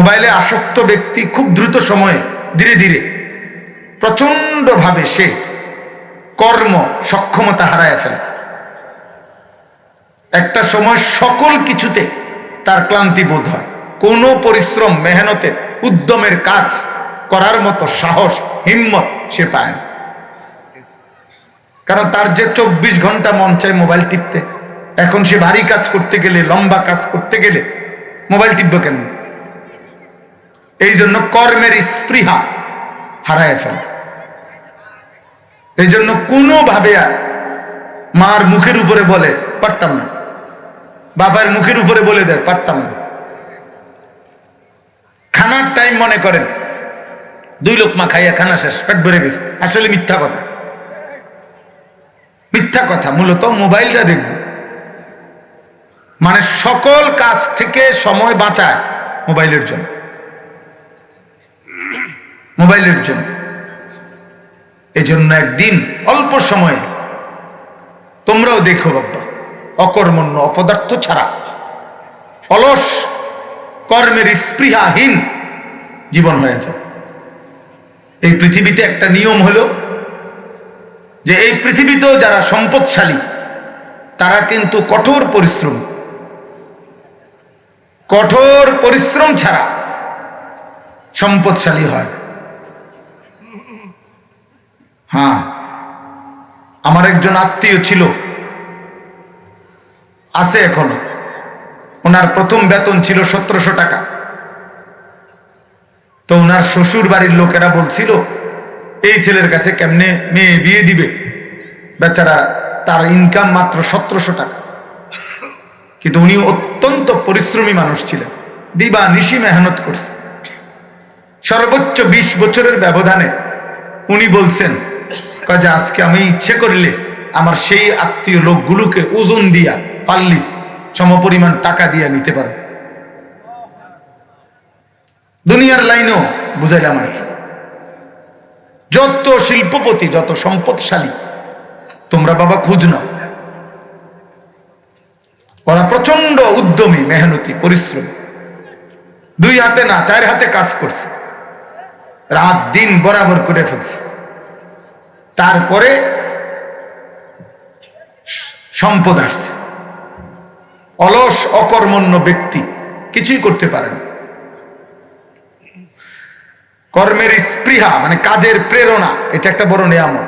মোবাইলে আসক্ত ব্যক্তি খুব দ্রুত সময়ে ধীরে ধীরে প্রচন্ডভাবে সে কর্ম সক্ষমতা হারায় ফেলে। একটা সময় সকল কিছুতে তার ক্লান্তি বোধ হয়, কোনো পরিশ্রম মেহনতের উদ্যমের কাজ করার মতো সাহস হিম্মত সে পায় না। কারণ তার যে 24 ঘন্টা মন চায় মোবাইল টিপতে, এখন সে ভারী কাজ করতে গেলে, লম্বা কাজ করতে গেলে মোবাইল টিপবে কেন? এই জন্য কর্মের স্পৃহা হারায় ফেলে। এই জন্য কোনোভাবে আর মার মুখের উপরে বলে পারতাম না, বাবার মুখের উপরে বলে দেয় পারতাম না। খানার টাইম মনে করেন 2 লোকমা খাইয়া খানা শেষ, পেট ভরে গেছে, আসলে মিথ্যা কথা। মিথ্যা কথা, মূলত মোবাইলটা দেখব, মানে সকল কাজ থেকে সময় বাঁচায় মোবাইলের জন্য, মোবাইলের জন্য। এই জন্য একদিন অল্প সময়ে তোমরাও দেখো বাবা, অকর্মণ্য অপদার্থ ছাড়া অলস কর্মের স্পৃহাহীন জীবন হয়ে যায়। এই পৃথিবীতে একটা নিয়ম হলো যে এই পৃথিবীতেও যারা সম্পদশালী তারা কিন্তু কঠোর পরিশ্রম ছাড়া সম্পদশালী হয়। হ্যাঁ, আমার একজন আত্মীয় ছিল, আছে এখনো, ওনার প্রথম বেতন ছিল 1700 টাকা। তো ওনার শ্বশুর বাড়ির লোকেরা বলছিল এই ছেলের কাছে কেমনে মেয়ে বিয়ে দিবে, বেচারা তার ইনকাম মাত্র 1700 টাকা। কিন্তু উনি অত্যন্ত পরিশ্রমী মানুষ ছিলেন, দিবা নিশি মেহনত করছে। সর্বোচ্চ 20 বছরের ব্যবধানে উনি বলছেন যে আজকে আমি ইচ্ছে করলে আমার সেই আত্মীয় লোকগুলোকে ওজন দিয়া পাল্লিত সমপরিমাণ টাকা দিয়া নিতে পারো। দুনিয়ার লাইনও বুঝাইলাম আর কি। যত শিল্পপতি, যত সম্পদশালী তোমরা বাবা খোঁজ নাও, ওরা প্রচন্ড উদ্যমী, মেহনতি, পরিশ্রম, 2 হাতে না 4 হাতে কাজ করছে, রাত দিন বরাবর করে ফেলছে। তারপরে সম্পদ আসছে। অলস অকর্মণ্য ব্যক্তি কিছুই করতে পারে না। কর্মের স্পৃহা মানে কাজের প্রেরণা, এটা একটা বড় নিয়ামত।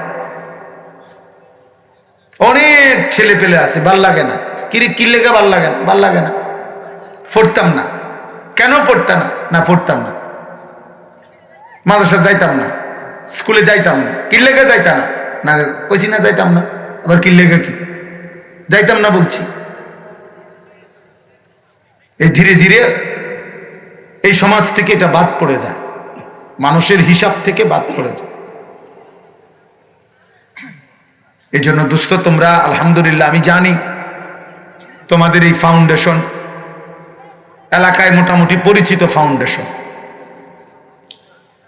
অনেক ছেলে পেলে আছে ভাল লাগে না, কি লেগে ভাল লাগে না, পড়তাম না। কেন পড়তাম না? পড়তাম না, মাদ্রাসা যাইতাম না, স্কুলে যাইতাম না। কি লেগে যাইতাম না? কইছি না যাইতাম না, আবার কি লেগে কি যাইতাম না বলছি। এই ধীরে ধীরে এই সমাজ থেকে এটা বাদ পড়ে যায়, মানুষের হিসাব থেকে বাদ পড়ে যায়। এই জন্য দোস্ত, তোমরা আলহামদুলিল্লাহ, আমি জানি তোমাদের এই ফাউন্ডেশন এলাকায় মোটামুটি পরিচিত ফাউন্ডেশন,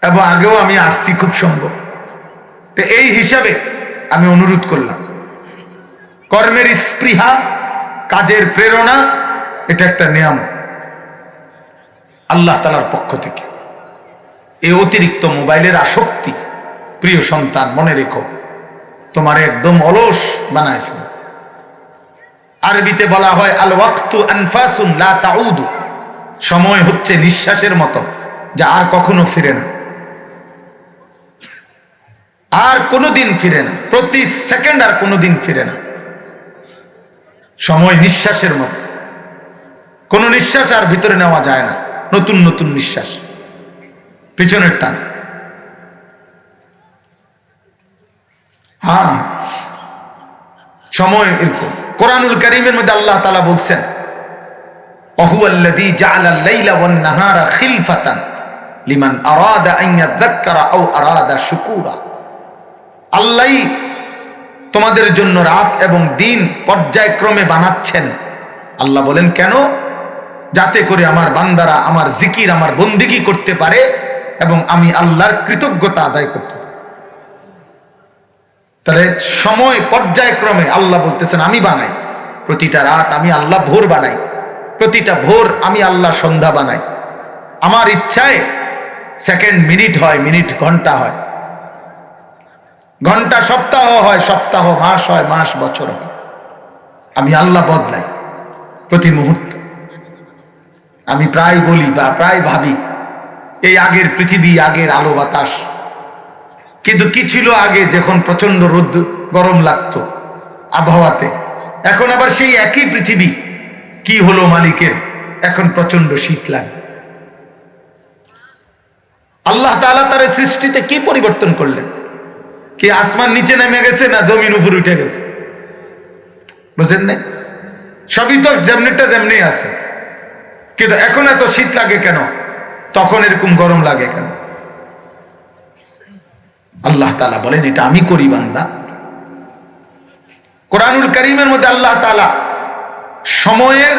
এবং আগেও আমি আসছি খুব সম্ভব। তো এই হিসাবে আমি অনুরোধ করলাম, কর্মের স্পৃহা, কাজের প্রেরণা, এটা একটা নিয়ামত আল্লাহ তাআলার পক্ষ থেকে। এই অতিরিক্ত মোবাইলের আসক্তি, প্রিয় সন্তান, মনে রেখো, তোমার একদম অলস বানায় ফেলে। আরবিতে বলা হয় আল ওয়াক্তু আনফাসুন লা তাউদু, সময় হচ্ছে নিঃশ্বাসের মতো, যা আর কখনো ফিরে না, আর কোনোদিন ফিরে না, প্রতি সেকেন্ড আর কোনোদিন ফিরে না। সময় নিঃশ্বাসের মতো, কোন নিঃশ্বাস আর ভিতরে নেওয়া যায় না, নতুন নতুন নিঃশ্বাস, পিছনের টান। হ্যাঁ, সময় এরকম। কোরআনুল কারীমের মধ্যে আল্লাহ তাআলা বলছেন, ওয়াহুয়াল্লাযী জাআলাল লাইলা ওয়ান নাহারা খিলফাতান লিমান আরাদা আন ইয়াযাক্কারা আও আরাদা শুকুরা। আল্লাহই তোমাদের জন্য রাত এবং দিন পর্যায়ক্রমে বানাচ্ছেন। আল্লাহ বলেন কেন? যাতে করে আমার বান্দারা আমার জিকির, আমার বন্দিগি করতে পারে এবং আমি আল্লাহর কৃতজ্ঞতা আদায় করতে পারি। তাহলে সময় পর্যায়ক্রমে আল্লাহ বলতেছেন আমি বানাই, প্রতিটা রাত আমি আল্লাহ ভোর বানাই, প্রতিটা ভোর আমি আল্লাহ সন্ধ্যা বানাই, আমার ইচ্ছায় সেকেন্ড মিনিট হয়, মিনিট ঘন্টা হয়, ঘন্টা সপ্তাহ হয়, সপ্তাহ মাস হয়, মাস বছর হয়। আমি আল্লাহ বদলাই প্রতি মুহূর্ত। আমি প্রায় বলি বা প্রায় ভাবি এই আগের পৃথিবী, আগের আলো বাতাস, কিন্তু কি ছিল আগে যখন প্রচন্ড রোদ গরম লাগতো আবহাওয়াতে, এখন আবার সেই একই পৃথিবী কি হলো মালিকের, এখন প্রচন্ড শীত লাগে। আল্লাহ তাআলা তার সৃষ্টিতে কি পরিবর্তন করলেন? কি আসমান নিচে নেমে গেছে না জমিন উপর উঠে গেছে? বুঝেন নাই? সবই তো যেমনিটা যেমনি আছে, কিন্তু এখন এত শীত লাগে কেন, তখন এরকম গরম লাগে কেন? আল্লাহ তাআলা বলেন এটা আমি করি বান্দা। কোরআনুল কারীমের মধ্যে আল্লাহ তাআলা সময়ের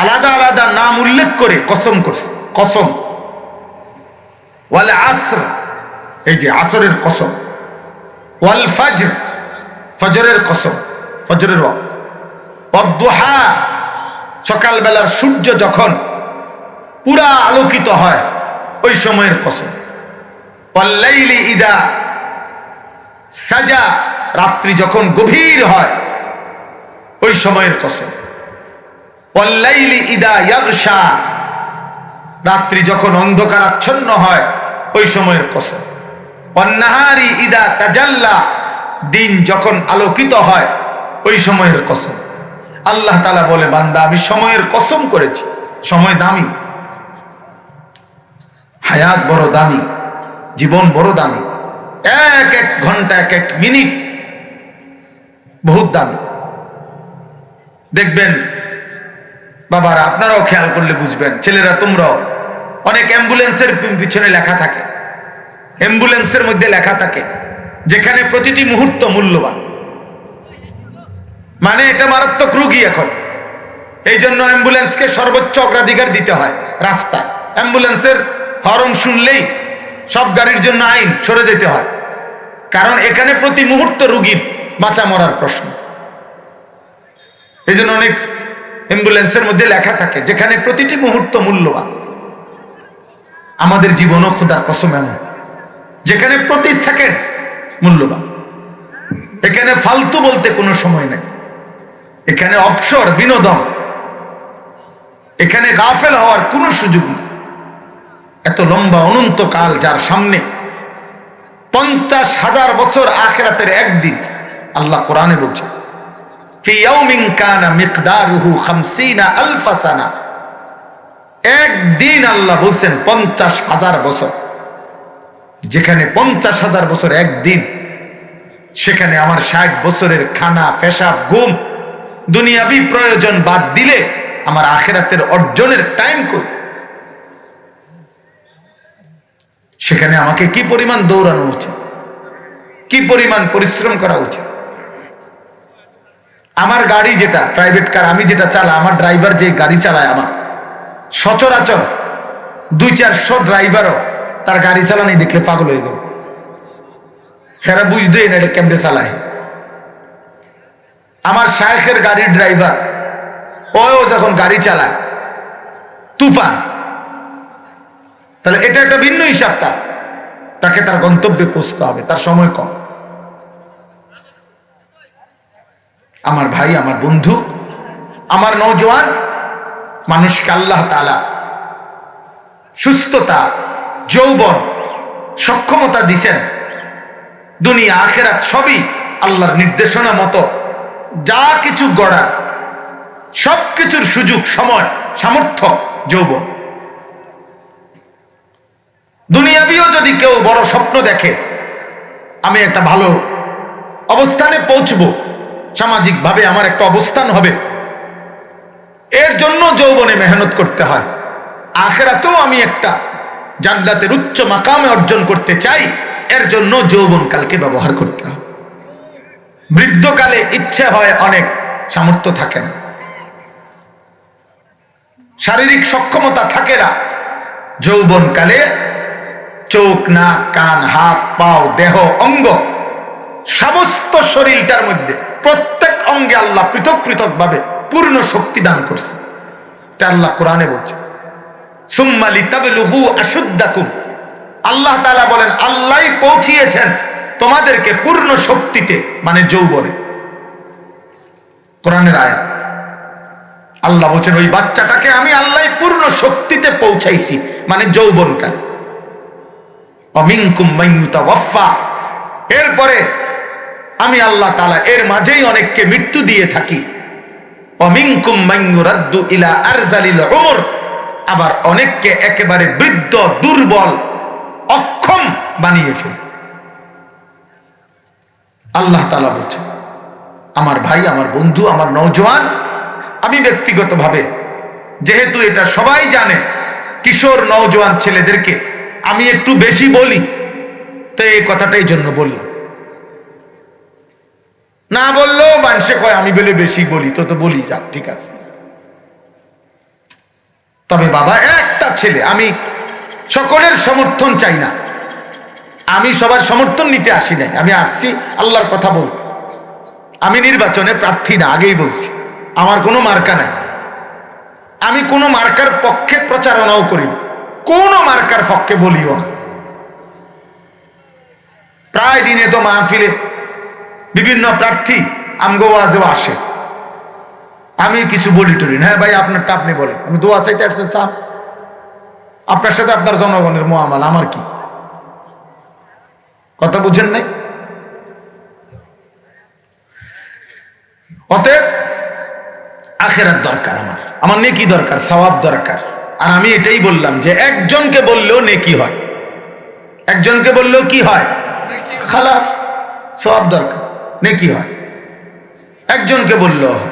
আলাদা আলাদা নাম উল্লেখ করে কসম করছে। কসম, ওয়াল আসর, এই যে আসরের কসম, ওয়াল ফাজর, ফজরের কসম, ফজরের ওয়াক্ত, ওয়াদ-দুহা, সকালবেলার সূর্য যখন পুরা আলোকিত হয় ওই সময়ের কসম, ওয়াল লাইলি ইদা সাজা, রাত্রি যখন গভীর হয় ওই সময়ের কসম, ওয়াল লাইলি ইদা ইয়াগশা, রাত্রি যখন অন্ধকারাচ্ছন্ন হয় ওই সময়ের কসম, ওয়ান নাহারি ইদা তাজাল্লা, দিন যখন আলোকিত হয় ওই সময়ের কসম। আল্লাহ তাআলা বলে বান্দা আমি সময়ের কসম করেছি। সময় দামি, হায়াত বড় দামি, জীবন বড় দামি, এক এক ঘন্টা, এক এক মিনিট বহুত দামি। দেখবেন বাবারা, আপনারাও খেয়াল করলে বুঝবেন, ছেলেরা তোমরাও, অনেক অ্যাম্বুলেন্সের পিছনে লেখা থাকে, অ্যাম্বুলেন্সের মধ্যে লেখা থাকে যেখানে প্রতিটি মুহূর্ত মূল্যবান। মানে এটা মারাত্মক রোগী এখন, এই জন্য অ্যাম্বুলেন্সকে সর্বোচ্চ অগ্রাধিকার দিতে হয়। রাস্তা অ্যাম্বুলেন্সের হর্ন শুনলেই সব গাড়ির জন্য আইন সরে যেতে হয়, কারণ এখানে প্রতি মুহূর্ত রোগীর বাঁচা মরার প্রশ্ন। এই জন্য অনেক অ্যাম্বুলেন্সের মধ্যে লেখা থাকে যেখানে প্রতিটি মুহূর্ত মূল্যবান। আমাদের জীবনও খোদার কসম এমন, যেখানে প্রতি সেকেন্ড মূল্যবান। এখানে ফালতু বলতে কোনো সময় নেই, এখানে অবসর, বিনোদন, এখানে গাফেল হওয়ার কোনো সুযোগ নেই। এত লম্বা অনন্তকাল যার সামনে, 50,000 বছর আখিরাতের একদিন। আল্লাহ কোরআনে বলছে ফি ইয়াউমিন কানা মিকদারুহু 50,000 সানা, একদিন আল্লাহ বলছেন 50,000 বছর। যেখানে 50,000 বছর একদিন, সেখানে আমার 60 বছরের খানা, পেশাব, ঘুম, দুনিয়াবি প্রয়োজন বাদ দিলে আমার আখিরাতের অর্জনের টাইম কই? সেখানে আমাকে কি পরিমাণ দৌড়ানো উচিত, কি পরিমাণ পরিশ্রম করা উচিত। আমার গাড়ি যেটা প্রাইভেট কার, আমি যেটা চালাই, আমার ড্রাইভার যে গাড়ি চালায়, আমার সচরাচর 200-400 ড্রাইভারও তার গাড়ি চালানি দেখলে পাগল হয়ে যাবে। হেরা বুঝতেই না এটা কেমনে চালায়। আমার শায়েখের গাড়ির ড্রাইভার, ও যখন গাড়ি চালায় তুফান, তাহলে এটা একটা ভিন্ন হিসাব। তাকে তার গন্তব্যে পৌঁছতে হবে, তার সময় কম। আমার ভাই, আমার বন্ধু, আমার নওজোয়ান, মানুষকে আল্লাহ তাআলা সুস্থতা, যৌবন, সক্ষমতা দিছেন। দুনিয়া আখিরাত সবই আল্লাহর নির্দেশনা মতো যা কিছু গড়ার, সব কিছুর সুযোগ, সময়, সামর্থ্য, যৌবন। দুনিয়াবিও যদি কেউ বড় স্বপ্ন দেখে, আমি একটা ভালো অবস্থানে পৌঁছবো, সামাজিকভাবে আমার একটা অবস্থান হবে, এর জন্য যৌবনে মেহনত করতে হয়। আখিরাতেও আমি একটা জান্নাতের উচ্চ মাকামে অর্জন করতে চাই, এর জন্য যৌবনকালকে ব্যবহার করতে হয়। বৃদ্ধকালে ইচ্ছে হয় অনেক, সামর্থ্য থাকে না, শারীরিক সক্ষমতা থাকে না। যৌবনকালে চোখ, নাক, কান, হাত, পাও, দেহ, অঙ্গ, সমস্ত শরীরটার মধ্যে প্রত্যেক অঙ্গে আল্লাহ পৃথক পৃথক ভাবে পূর্ণ শক্তি দান করছে। এটা আল্লাহ কোরআনে বলছে। সুম্মা লিতাবলুগু আশুদ্দাকুম, আল্লাহ তাআলা বলেন আল্লাহই পৌঁছিয়েছেন তোমাদেরকে পূর্ণ শক্তিতে, মানে যৌবনে। কোরআনের আয়াত। আল্লাহ বলছেন ওই বাচ্চাটাকে আমি আল্লাহ পূর্ণ শক্তিতে পৌঁছাইছি, মানে যৌবনকাল। অমিনকুম মান ইউতাওয়াফা, এরপরে আমি আল্লাহ তাআলা এর মাঝেই অনেককে মৃত্যু দিয়ে থাকি। অমিনকুম মান ইউরাদ্দু ইলা আরজালিল উমর, আবার অনেককে একেবারে বৃদ্ধ, দুর্বল, অক্ষম বানিয়ে ফেল। আল্লাহ তাআলা বলছেন আমার ভাই, আমার বন্ধু, আমার নওজোয়ান, আমি ব্যক্তিগতভাবে, যেহেতু এটা সবাই জানে, কিশোর নওজোয়ান ছেলেদেরকে আমি একটু বেশি বলি, তো এই কথাটাই জন্য বললাম। না বললেও মানুষে কয় আমি বলে বেশি বলি, তো বলি, যাক ঠিক আছে। তবে বাবা, একটা ছেলে, আমি সকলের সমর্থন চাই না, আমি সবার সমর্থন নিতে আসি নাই, আমি আসছি আল্লাহর কথা বলতে। আমি নির্বাচনে প্রার্থী না, আগেই বলছি, আমার কোনো মার্কা নাই, আমি কোনো মার্কার পক্ষে প্রচারণাও করি না, কোনো মার্কার পক্ষে বলিও না। প্রায় দিনে তো মাহফিলে বিভিন্ন প্রার্থী আমগো ওয়াজেও আসে, আমি কিছু বলি টলি না। হ্যাঁ ভাই, আপনারটা আপনি বলেন, আমি দোয়া চাইতে আসছেন স্যার, আপনার সাথে আপনার জনগণের মুআমালা, আমার কি? কথা বুঝেন নাই? অতএব আখিরাত দরকার, আমার নেকি দরকার, সওয়াব দরকার। আর আমি এটাই বললাম যে একজনকে বললেও নেকি হয়, একজনকে বললেও কি হয়, খালাস, সওয়াব দরকার, নেকি হয়, একজনকে বললেও হয়।